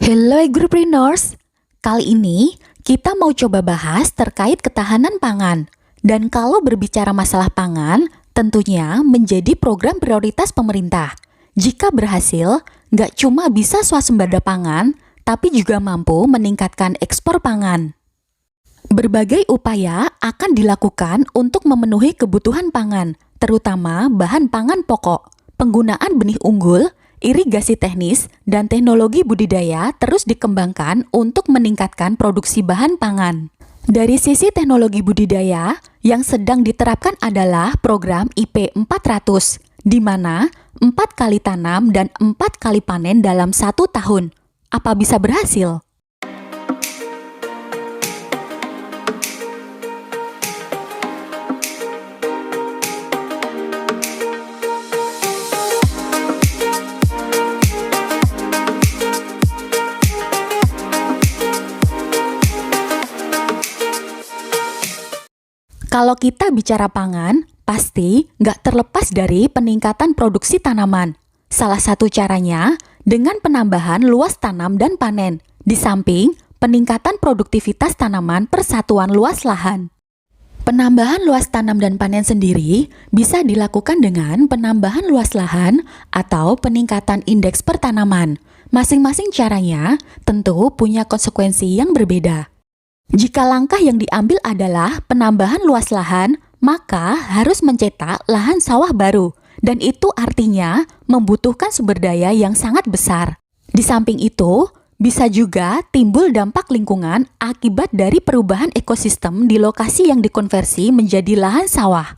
Hello Agripreneurs, kali ini kita mau coba bahas terkait ketahanan pangan. Dan kalau berbicara masalah pangan, tentunya menjadi program prioritas pemerintah. Jika berhasil, nggak cuma bisa swasembada pangan, tapi juga mampu meningkatkan ekspor pangan. Berbagai upaya akan dilakukan untuk memenuhi kebutuhan pangan, terutama bahan pangan pokok, penggunaan benih unggul, irigasi teknis, dan teknologi budidaya terus dikembangkan untuk meningkatkan produksi bahan pangan. Dari sisi teknologi budidaya, yang sedang diterapkan adalah program IP 400, di mana 4 kali tanam dan 4 kali panen dalam 1 tahun. Apa bisa berhasil? Kalau kita bicara pangan, pasti nggak terlepas dari peningkatan produksi tanaman. Salah satu caranya dengan penambahan luas tanam dan panen, di samping peningkatan produktivitas tanaman per satuan luas lahan. Penambahan luas tanam dan panen sendiri bisa dilakukan dengan penambahan luas lahan atau peningkatan indeks per tanaman. Masing-masing caranya tentu punya konsekuensi yang berbeda. Jika langkah yang diambil adalah penambahan luas lahan, maka harus mencetak lahan sawah baru, dan itu artinya membutuhkan sumber daya yang sangat besar. Di samping itu, bisa juga timbul dampak lingkungan akibat dari perubahan ekosistem di lokasi yang dikonversi menjadi lahan sawah.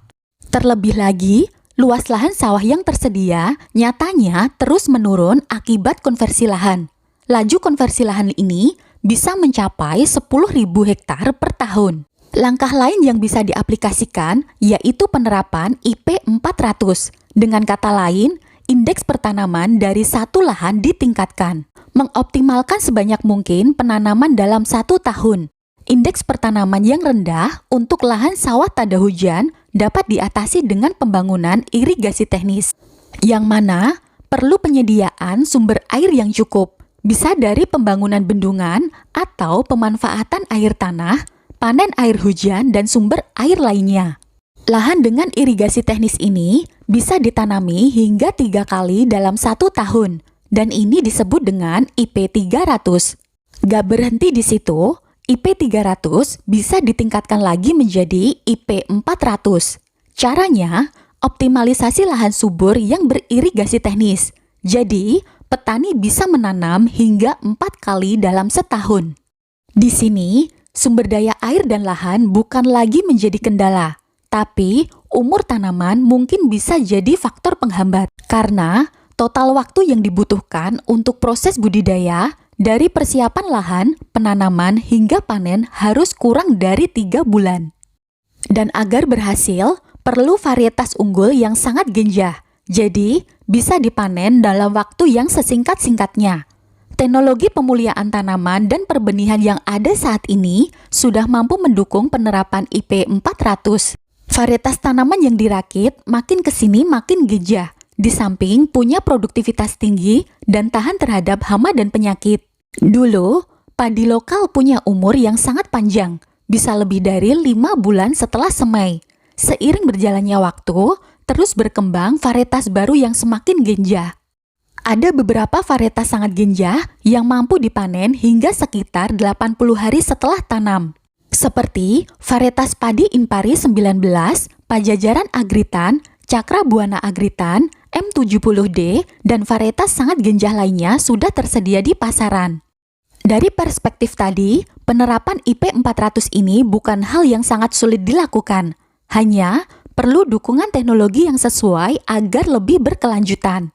Terlebih lagi, luas lahan sawah yang tersedia nyatanya terus menurun akibat konversi lahan. Laju konversi lahan ini bisa mencapai 10.000 hektar per tahun. Langkah lain yang bisa diaplikasikan yaitu penerapan IP 400. Dengan kata lain, indeks pertanaman dari satu lahan ditingkatkan. Mengoptimalkan sebanyak mungkin penanaman dalam 1 tahun. Indeks pertanaman yang rendah untuk lahan sawah tanda hujan dapat diatasi dengan pembangunan irigasi teknis, yang mana perlu penyediaan sumber air yang cukup. Bisa dari pembangunan bendungan atau pemanfaatan air tanah, panen air hujan, dan sumber air lainnya. Lahan dengan irigasi teknis ini bisa ditanami hingga 3 kali dalam 1 tahun, dan ini disebut dengan IP 300. Gak berhenti di situ, IP 300 bisa ditingkatkan lagi menjadi IP 400. Caranya, optimalisasi lahan subur yang beririgasi teknis. Jadi, petani bisa menanam hingga 4 kali dalam setahun. Di sini, sumber daya air dan lahan bukan lagi menjadi kendala, tapi umur tanaman mungkin bisa jadi faktor penghambat. Karena total waktu yang dibutuhkan untuk proses budidaya dari persiapan lahan, penanaman, hingga panen harus kurang dari 3 bulan. Dan agar berhasil, perlu varietas unggul yang sangat genjah. Jadi, bisa dipanen dalam waktu yang sesingkat-singkatnya. Teknologi pemuliaan tanaman dan perbenihan yang ada saat ini sudah mampu mendukung penerapan IP 400. Varietas tanaman yang dirakit makin kesini makin gejah, di samping punya produktivitas tinggi dan tahan terhadap hama dan penyakit. Dulu, padi lokal punya umur yang sangat panjang, bisa lebih dari 5 bulan setelah semai. Seiring berjalannya waktu, terus berkembang varietas baru yang semakin genjah. Ada beberapa varietas sangat genjah yang mampu dipanen hingga sekitar 80 hari setelah tanam. Seperti varietas padi Impari 19, Pajajaran Agritan, Cakra Buana Agritan, M70D, dan varietas sangat genjah lainnya sudah tersedia di pasaran. Dari perspektif tadi, penerapan IP 400 ini bukan hal yang sangat sulit dilakukan. Hanya perlu dukungan teknologi yang sesuai agar lebih berkelanjutan.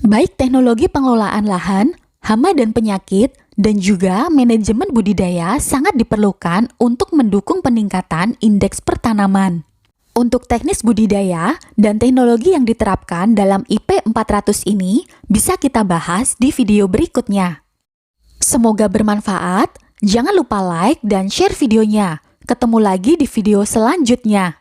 Baik teknologi pengelolaan lahan, hama dan penyakit, dan juga manajemen budidaya sangat diperlukan untuk mendukung peningkatan indeks pertanaman. Untuk teknis budidaya dan teknologi yang diterapkan dalam IP 400 ini bisa kita bahas di video berikutnya. Semoga bermanfaat, jangan lupa like dan share videonya. Ketemu lagi di video selanjutnya.